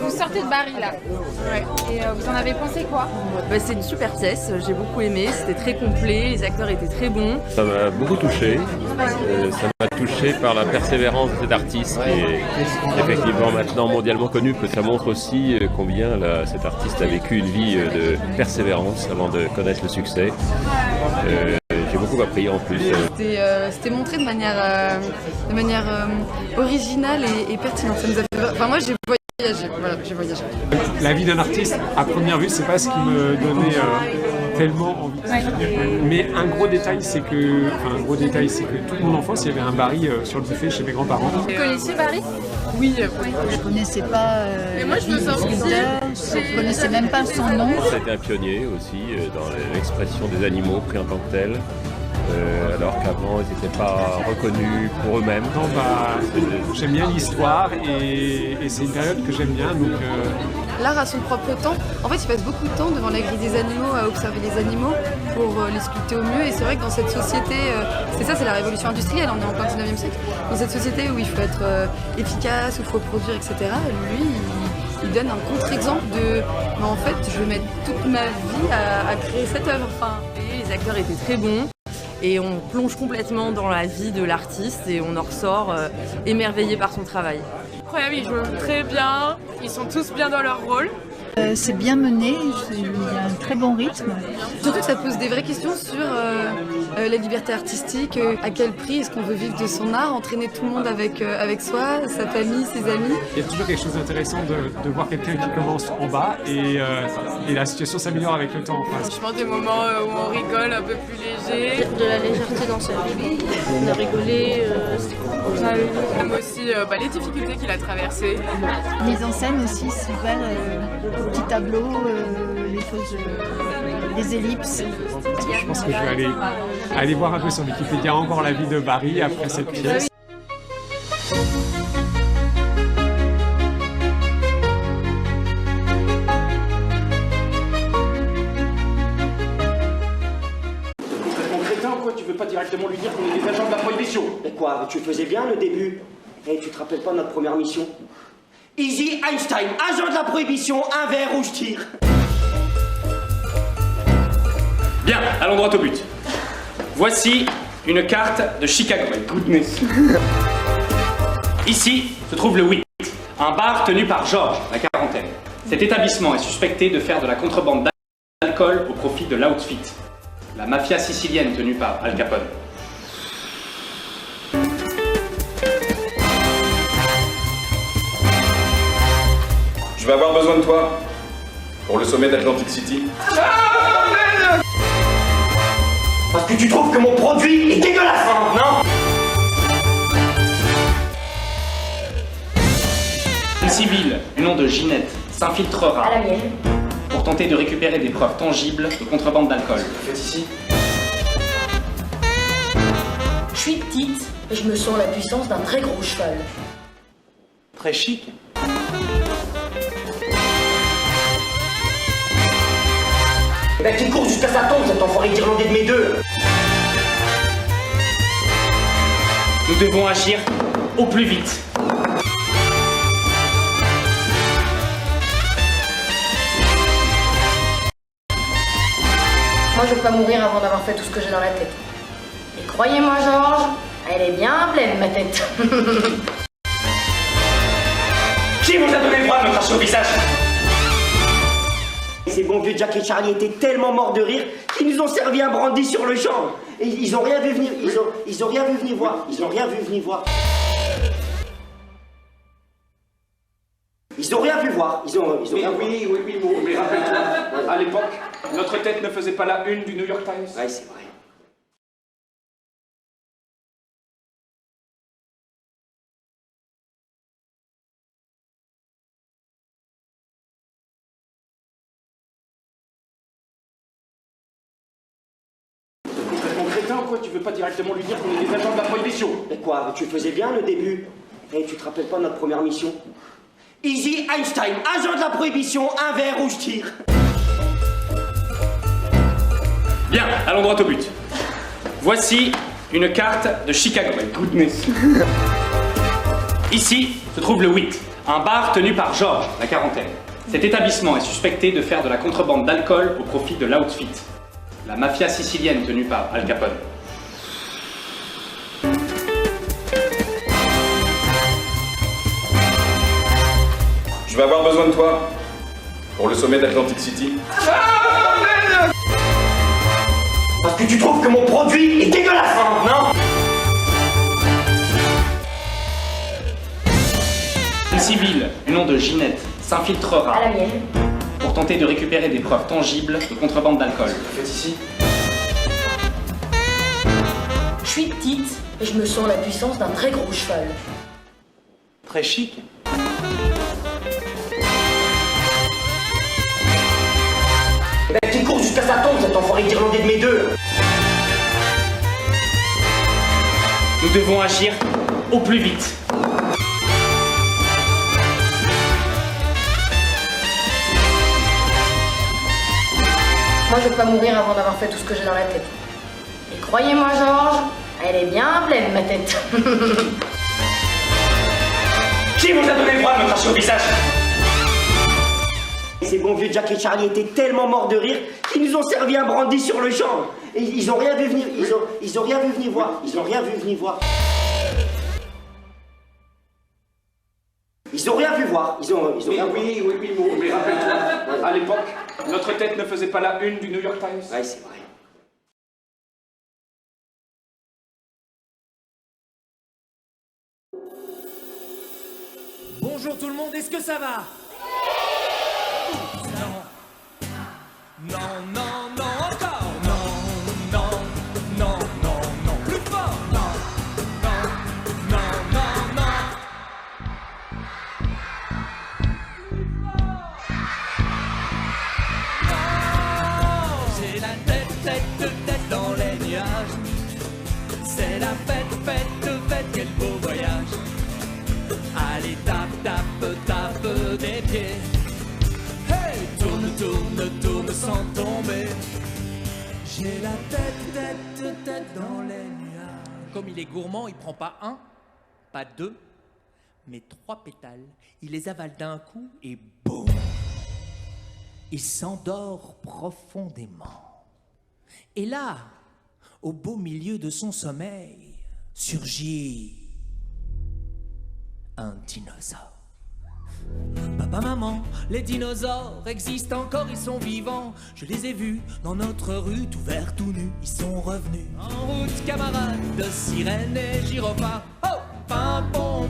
Vous sortez de Bari là. Ouais. Et vous en avez pensé quoi? C'est une super pièce, j'ai beaucoup aimé, c'était très complet, les acteurs étaient très bons. Ça m'a beaucoup touché, ça m'a touché par la persévérance de cet artiste qui est effectivement maintenant mondialement connu, que ça montre aussi combien cet artiste a vécu une vie de persévérance avant de connaître le succès. J'ai beaucoup appris en plus. C'était montré de manière originale et pertinente. Ça nous a fait... Enfin moi j'ai voyagé, voilà, j'ai voyagé. La vie d'un artiste, à première vue, c'est pas ce qui me donnait tellement envie. Mais un gros détail, c'est que toute mon enfance, il y avait un Bari sur le buffet chez mes grands-parents. Vous connaissiez Bari? Oui. Je connaissais pas. Mais moi je me sens je connaissais même pas son nom. Ça a été un pionnier aussi dans l'expression des animaux pris en tant que tels. Alors qu'avant ils n'étaient pas reconnus pour eux-mêmes. J'aime bien l'histoire et c'est une période que j'aime bien. Donc, L'art a son propre temps. En fait, il passe beaucoup de temps devant la grille des animaux à observer les animaux pour les sculpter au mieux. Et c'est vrai que dans cette société, c'est la révolution industrielle, on est en plein 19e siècle. Dans cette société où il faut être efficace, où il faut produire, etc., lui, il donne un contre-exemple de en fait, je vais mettre toute ma vie à créer cette œuvre. Et les acteurs étaient très bons. Et on plonge complètement dans la vie de l'artiste et on en ressort émerveillé par son travail. Incroyable, ils jouent très bien, ils sont tous bien dans leur rôle. C'est bien mené, il y a un très bon rythme. Surtout que ça pose des vraies questions sur la liberté artistique, à quel prix est-ce qu'on veut vivre de son art, entraîner tout le monde avec soi, sa famille, ses amis. il y a toujours quelque chose d'intéressant de voir quelqu'un qui commence en bas et la situation s'améliore avec le temps. Je pense des moments où on rigole un peu plus léger. De la légèreté dans sa vie, on a rigolé, J'aime aussi les difficultés qu'il a traversées. Mise en scène aussi, super. Petits tableaux, les choses, les ellipses. Je pense que je vais aller voir un peu sur Wikipédia encore la vie de Bari après cette pièce. Tu veux pas directement lui dire qu'on est des agents de la prohibition? Mais quoi, tu faisais bien le début? Et tu te rappelles pas de notre première mission? Easy Einstein, agent de la prohibition, un verre ou je tire. Bien, allons droit au but. Voici une carte de Chicago. Goodness. Ici se trouve le WIT, un bar tenu par Georges, la quarantaine. Cet établissement est suspecté de faire de la contrebande d'alcool au profit de l'outfit, la mafia sicilienne tenue par Al Capone. Je vais avoir besoin de toi pour le sommet d'Atlantic City. Parce que tu trouves que mon produit est dégueulasse, non? Une civile du nom de Ginette s'infiltrera pour tenter de récupérer des preuves tangibles de contrebande d'alcool. Faites ici. Je suis petite et je me sens la puissance d'un très gros cheval. Très chic. Eh ben qu'il court jusqu'à sa tombe, cet enfoiré d'Irlandais de mes deux. Nous devons agir au plus vite. Moi, je veux pas mourir avant d'avoir fait tout ce que j'ai dans la tête. Et croyez-moi, Georges, elle est bien pleine, ma tête. Qui vous a donné le droit de me cracher au visage? Ces bons vieux Jack et Charlie étaient tellement morts de rire qu'ils nous ont servi un brandy sur le champ. Et ils ont rien vu venir, ils ont rien vu venir voir. Ils ont rien vu venir voir. Ils ont rien vu voir. Ils ont rien vu. Oui, mais rappelle-toi, à l'époque, notre tête ne faisait pas la une du New York Times. Ouais, c'est vrai. Quoi, tu veux pas directement lui dire qu'on est des agents de la prohibition? Mais quoi, tu faisais bien le début? Et tu te rappelles pas de notre première mission? Easy Einstein, agent de la prohibition, un verre ou je tire. Bien, allons droit au but. Voici une carte de Chicago. Goodness. Ici se trouve le WIT, Un bar tenu par Georges, la quarantaine. Cet établissement est suspecté de faire de la contrebande d'alcool au profit de l'Outfit, la mafia sicilienne tenue par Al Capone. Je vais avoir besoin de toi pour le sommet d'Atlantic City. Parce que tu trouves que mon produit est dégueulasse, non? Une civile, du nom de Ginette, s'infiltrera À la mienne. pour tenter de récupérer des preuves tangibles de contrebande d'alcool. Faites ici. Je suis petite et je me sens la puissance d'un très gros cheval. Très chic. Ben, qui court jusqu'à sa tombe, cet enfoiré d'Irlandais de mes deux. Nous devons agir au plus vite. Moi, je veux pas mourir avant d'avoir fait tout ce que j'ai dans la tête. Et croyez-moi, Georges, elle est bien pleine, ma tête. Qui vous a donné le droit de me cracher au visage? Ces bons vieux Jack et Charlie étaient tellement morts de rire qu'ils nous ont servi un brandy sur le champ. Et ils ont rien vu venir, ils ont rien vu venir voir. Ils ont rien vu venir voir. Ils ont rien vu voir. Ils ont rien vu. Oui, mais rappelle-toi, à l'époque, notre tête ne faisait pas la une du New York Times. Ouais, c'est vrai. Bonjour tout le monde, est-ce que ça va? Non, non, non, encore. Non, non, non, non, non, plus fort. Non, non, non, non, non. J'ai la tête dans les nuages. C'est la fête, quel beau voyage. Allez, tape des pieds. Hey, tourne sans tomber. J'ai la tête dans les nuages. Comme il est gourmand, il prend pas un, pas deux, mais 3 pétales. Il les avale d'un coup et boum! Il s'endort profondément. Et là, au beau milieu de son sommeil, surgit un dinosaure. Papa, maman, les dinosaures existent encore, ils sont vivants. Je les ai vus dans notre rue, tout verts, tout nus, ils sont revenus. En route, camarades, de sirènes et gyrophares. Oh, pimpon,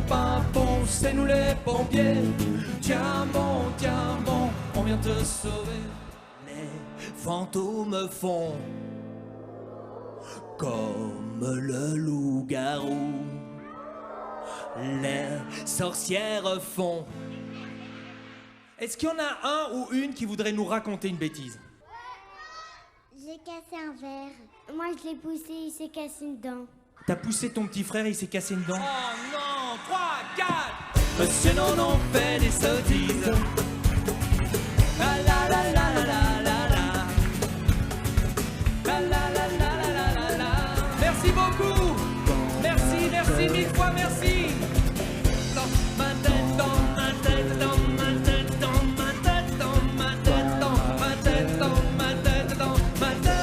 c'est nous les pompiers. Tiens bon, on vient te sauver. Les fantômes font comme le loup-garou. Les sorcières font. Est-ce qu'il y en a un ou une qui voudrait nous raconter une bêtise? J'ai cassé un verre. Moi, je l'ai poussé, il s'est cassé une dent. T'as poussé ton petit frère et il s'est cassé une dent? Oh non, 3, 4. Monsieur non, fait des sottises. La la la la la la la la. La la la la la la la la. Merci beaucoup. Merci, 1000 fois merci. Ma tête dans ma tête dans ma tête dans ma tête dans ma tête dans ma tête dans ma tête dans ma tête.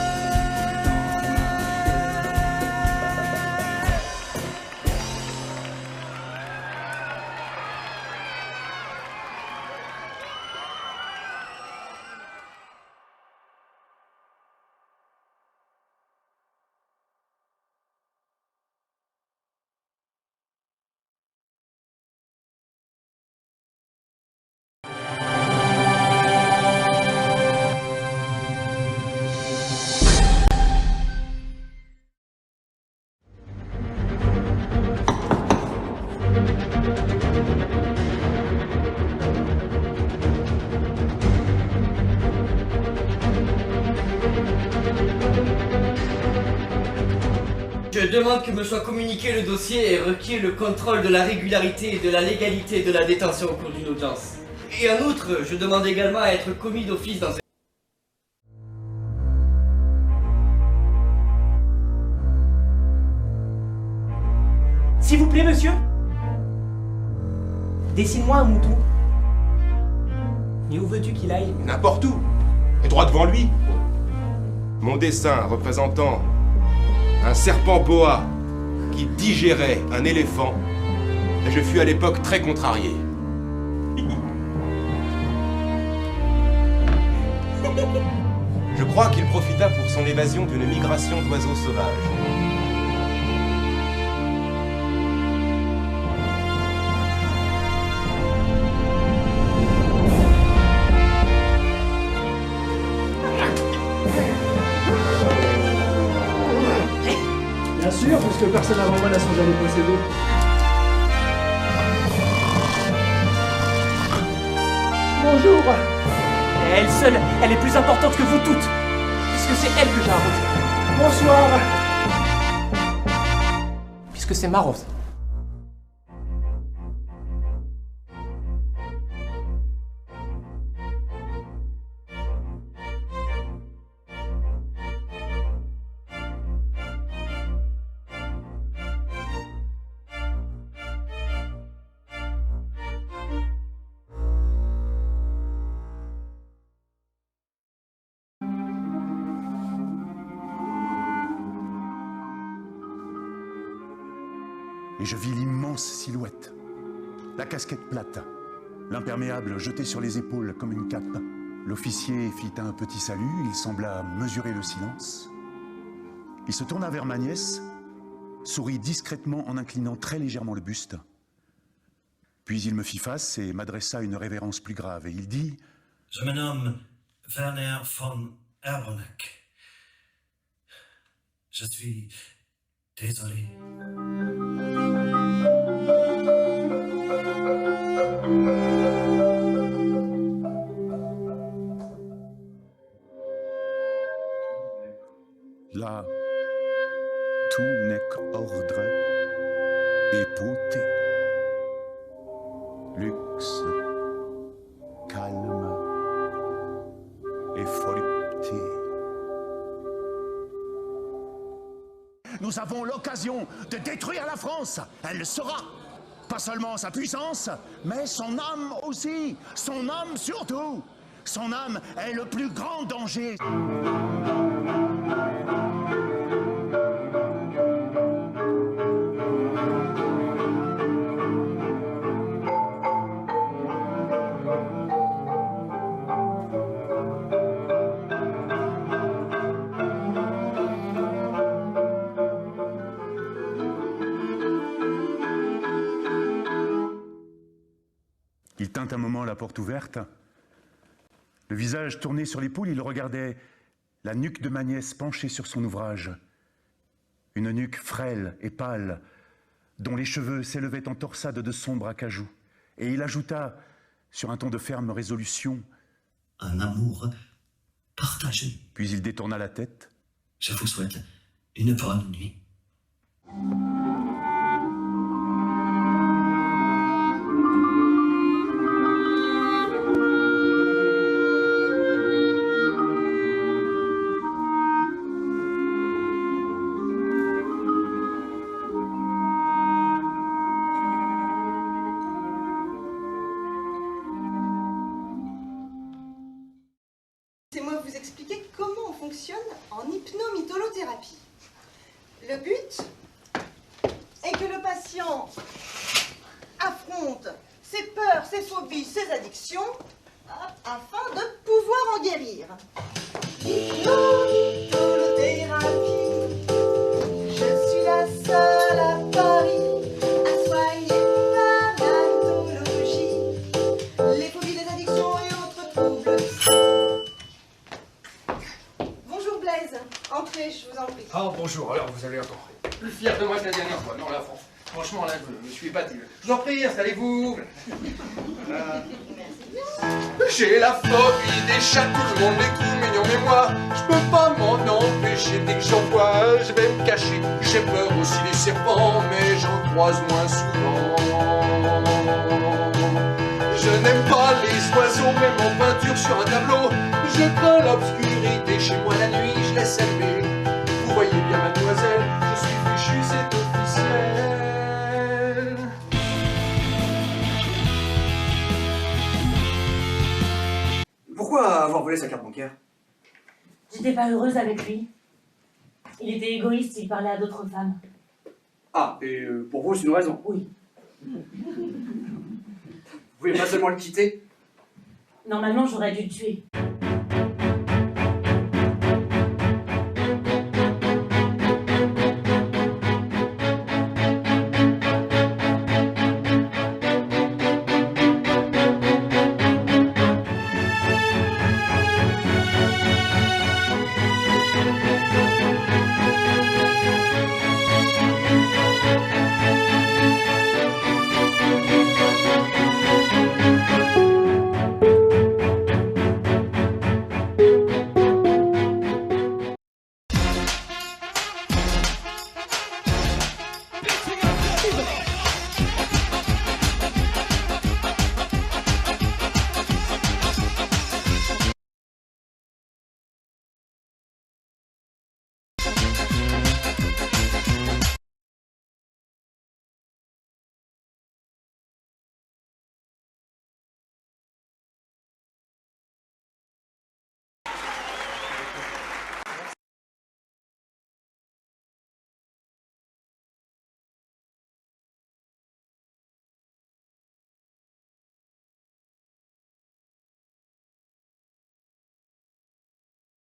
Je demande que me soit communiqué le dossier et requiert le contrôle de la régularité et de la légalité de la détention au cours d'une audience. Et en outre, je demande également à être commis d'office dans cette... S'il vous plaît, monsieur? Dessine-moi un mouton. Et où veux-tu qu'il aille? N'importe où. Et droit devant lui. Mon dessin représentant un serpent boa qui digérait un éléphant, et je fus à l'époque très contrarié. Je crois qu'il profita pour son évasion d'une migration d'oiseaux sauvages. Bien sûr, puisque personne avant moi n'a songé à les posséder. Bonjour. Et elle seule, elle est plus importante que vous toutes, puisque c'est elle que j'ai arrosée. Bonsoir. Puisque c'est ma rose. Et je vis l'immense silhouette, la casquette plate, l'imperméable jeté sur les épaules comme une cape. L'officier fit un petit salut, il sembla mesurer le silence. Il se tourna vers ma nièce, sourit discrètement en inclinant très légèrement le buste. Puis il me fit face et m'adressa une révérence plus grave, et il dit « Je me nomme Werner von Erbronek. Je suis désolé. » Là, tout n'est qu'ordre et beauté, luxe, calme et volupté. Nous avons l'occasion de détruire la France. Elle le saura. Pas seulement sa puissance, mais son âme aussi. Son âme surtout. Son âme est le plus grand danger. Il tint un moment la porte ouverte. Le visage tourné sur l'épaule, il regardait la nuque de ma nièce penchée sur son ouvrage. Une nuque frêle et pâle, dont les cheveux s'élevaient en torsade de sombre acajou. Et il ajouta, sur un ton de ferme résolution, « Un amour partagé. » Puis il détourna la tête. « Je vous souhaite une bonne nuit. » Laissez-moi vous expliquer comment on fonctionne en hypnomytholothérapie. Le but est que le patient affronte ses peurs, ses phobies, ses addictions afin de pouvoir en guérir. Hypnomytholothérapie, je suis la seule à Paris à soigner par l'anthologie les phobies, les addictions et autres troubles. Bonjour Blaise, entrez, je vous en prie. Ah bonjour, alors vous allez encore plus fier de moi que la dernière fois. Non là, franchement là, je me suis épaté. Je vous en prie, installez-vous. J'ai la phobie des chats, tout le monde est tout mignon, mais moi, je peux pas m'en empêcher. Dès que j'en vois, je vais me cacher. J'ai peur aussi des serpents, mais j'en croise moins souvent. Je n'aime pas les oiseaux, même en peinture sur un tableau. Je crains l'obscurité, chez moi la nuit, je laisse allumer. Vous voyez bien, mademoiselle, je suis fichu, c'est officiel. pourquoi avoir volé sa carte bancaire? J'étais pas heureuse avec lui. Il était égoïste, il parlait à d'autres femmes. Ah, et pour vous, c'est une raison? Oui. Vous pouvez pas seulement le quitter? Normalement, j'aurais dû le tuer.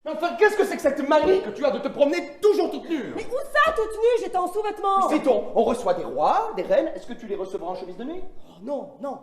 Mais enfin, qu'est-ce que c'est que cette manie que tu as de te promener toujours toute nue? Mais où ça, toute nue? J'étais en sous-vêtements. Sait-on, on reçoit des rois, des reines, est-ce que tu les recevras en chemise de nuit? Oh, non, non.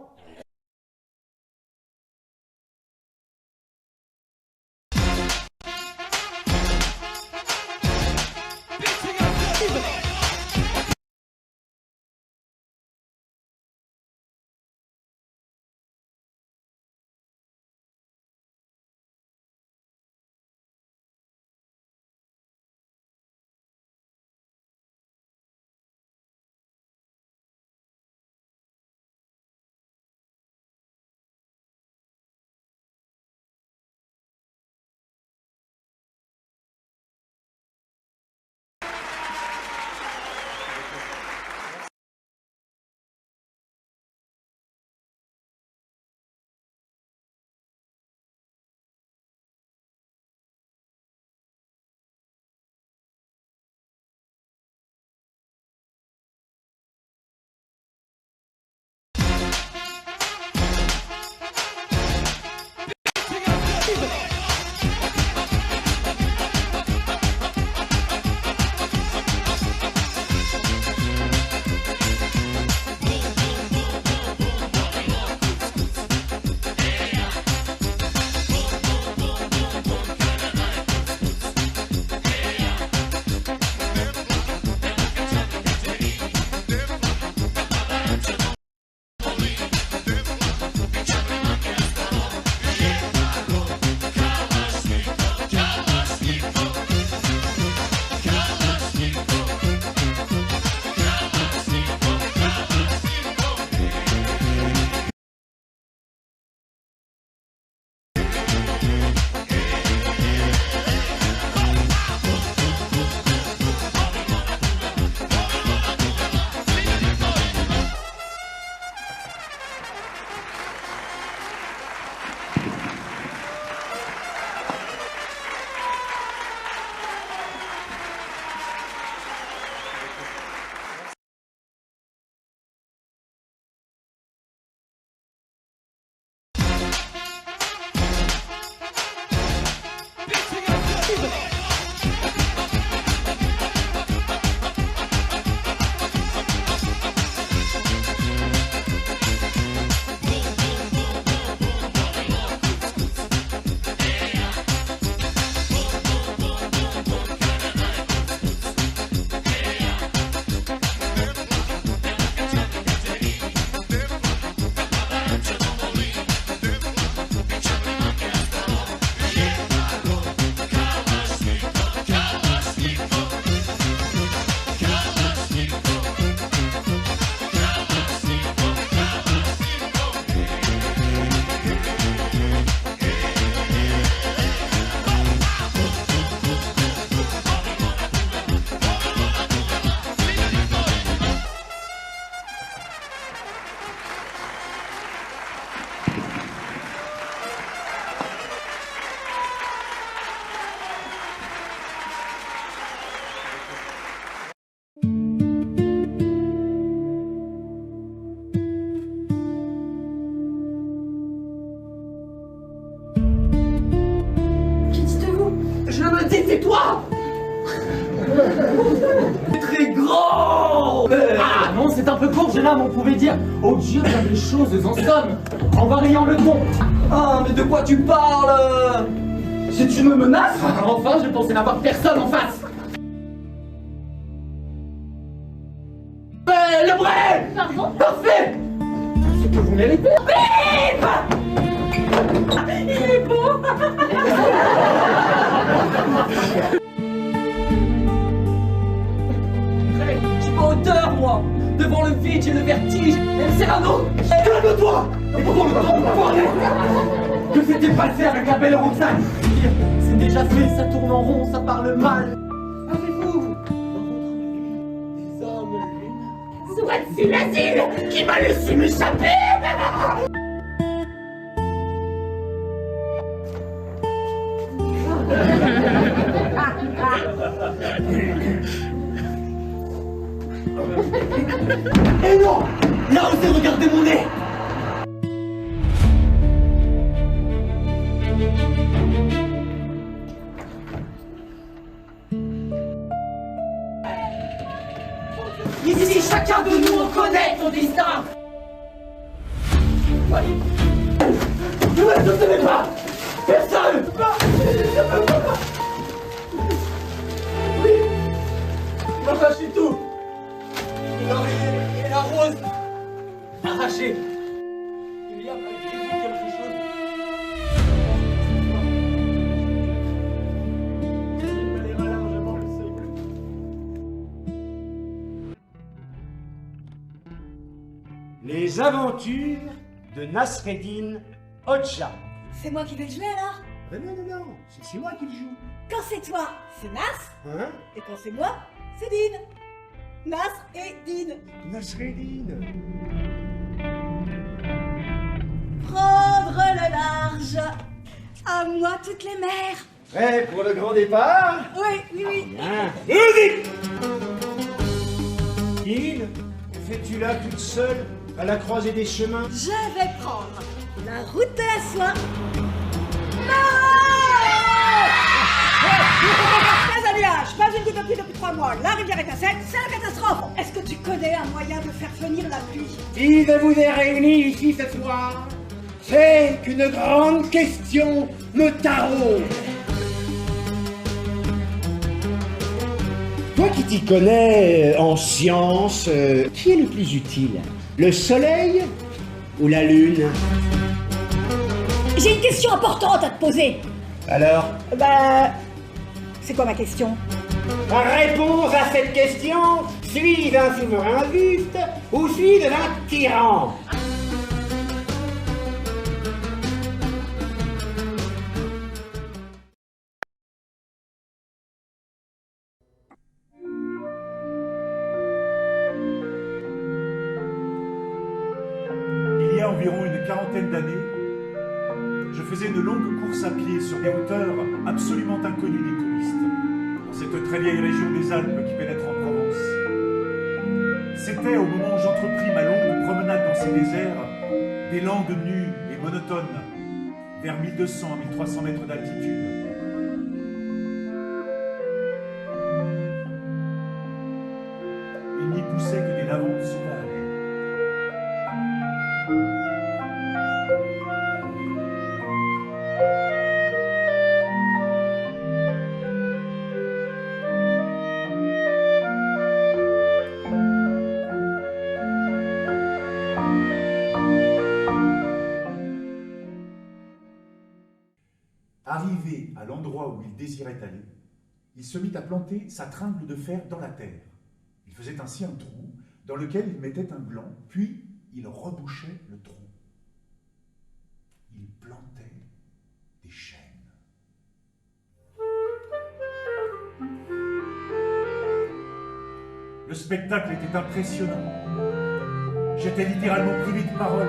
Je me dis, c'est toi! Très grand! Ah non, c'est un peu court, jeune homme, on pouvait dire oh Dieu, bien des choses en somme, en variant le ton. Ah, mais de quoi tu parles? Si tu me menaces? Enfin, je pensais n'avoir personne en face. Le vrai! Pardon? Parfait! C'est que vous méritez! Bip! Il est beau! Je suis pas hauteur, moi! Devant le vide, j'ai le vertige! Et Cyrano! Calme-toi! Et pour le temps, que s'était passé avec la belle Roxane? C'est déjà fait, ça tourne en rond, ça parle mal. Avez-vous Soit-ce l'asile qui m'a laissé m'échapper? Eh non! Là, osez regarder mon nez! Ici, chacun de nous, on connaît son destin. Je ne savais pas! Personne! Oui! Arrachez tout! Et la rose! Arrachez! Il y a malgré vous quelque chose. Elle est largement le seuil bleu. Les aventures de Nasreddin Hoxha. C'est moi qui vais le jouer alors? Non, c'est moi qui le joue. Quand c'est toi, c'est Nas. Hein? Et quand c'est moi, c'est Dean. Nasr et Dean. Nasreddin. Prendre le large. À moi toutes les mers. Prêt pour le grand départ? Oui. Bien. Musique! Dean, que fais-tu là toute seule à la croisée des chemins? Je vais prendre la route de la soie. Non! Pas un nuage, pas une goutte de pluie depuis 3 mois. La rivière est à sec, c'est la catastrophe. Est-ce que tu connais un moyen de faire venir la pluie? Qui de vous est réunis ici ce soir? C'est qu'une grande question me taraude. Toi qui t'y connais en sciences, qui est le plus utile? Le soleil ou la lune? J'ai une question importante à te poser. Alors? C'est quoi ma question? Réponse à cette question, suis-je un souverain juste ou suis-je un tyran? Il y a environ une quarantaine d'années, je faisais une longue course à pied sur des hauteurs absolument inconnues des touristes, dans cette très vieille région des Alpes qui pénètre en Provence. C'était au moment où j'entrepris ma longue promenade dans ces déserts, des landes nues et monotones, vers 1200 à 1300 mètres d'altitude. Il n'y poussait que des lavandes sauvages. Arrivé à l'endroit où il désirait aller, il se mit à planter sa tringle de fer dans la terre. Il faisait ainsi un trou dans lequel il mettait un gland, puis il rebouchait le trou. Il plantait des chênes. Le spectacle était impressionnant. J'étais littéralement privé de parole.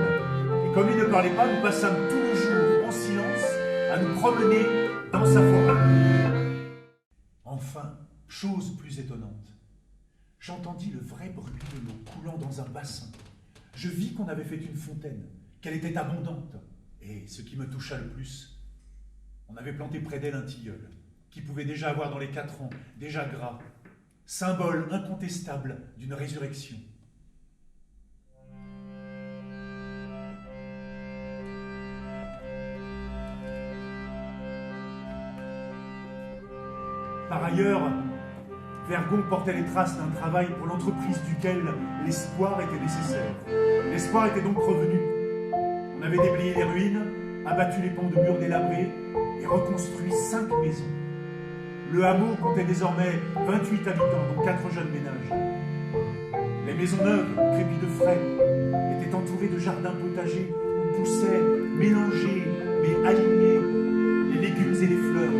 Et comme il ne parlait pas, nous passâmes tout le jour en silence à nous promener dans sa forêt. Enfin, chose plus étonnante, j'entendis le vrai bruit de l'eau coulant dans un bassin. Je vis qu'on avait fait une fontaine, qu'elle était abondante. Et ce qui me toucha le plus, on avait planté près d'elle un tilleul. qui pouvait déjà avoir dans les 4 ans, déjà gras, symbole incontestable d'une résurrection. Par ailleurs, Vergon portait les traces d'un travail pour l'entreprise duquel l'espoir était nécessaire. L'espoir était donc revenu. On avait déblayé les ruines, abattu les pans de murs délabrés et reconstruit 5 maisons. Le hameau comptait désormais 28 habitants, dont 4 jeunes ménages. Les maisons neuves, crépies de frais, étaient entourées de jardins potagers où poussaient, mélangés mais alignés, les légumes et les fleurs,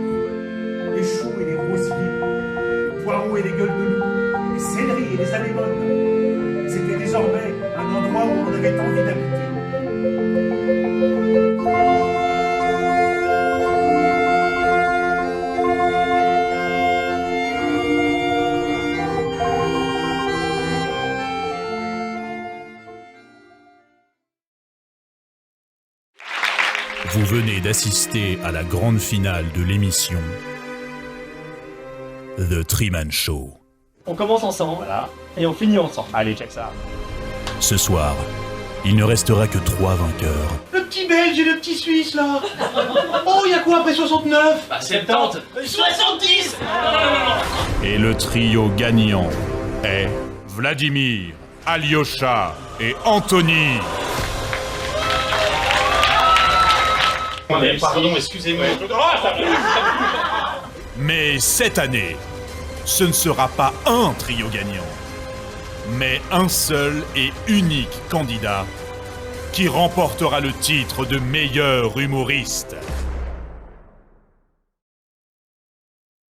les choux et les rosiers, les poireaux et les gueules de loup, les céleris et les anémones. C'était désormais un endroit où on avait envie d'habiter. Vous venez d'assister à la grande finale de l'émission The Treeman Show. On commence ensemble, voilà, et on finit ensemble. Allez, check ça. Ce soir, il ne restera que 3 vainqueurs. Le petit Belge et le petit Suisse, là. Oh, il y a quoi après 69? Bah, 70. 70. Et le trio gagnant est Vladimir, Alyosha et Anthony. Pardon, excusez-moi. Mais cette année, ce ne sera pas un trio gagnant, mais un seul et unique candidat qui remportera le titre de meilleur humoriste.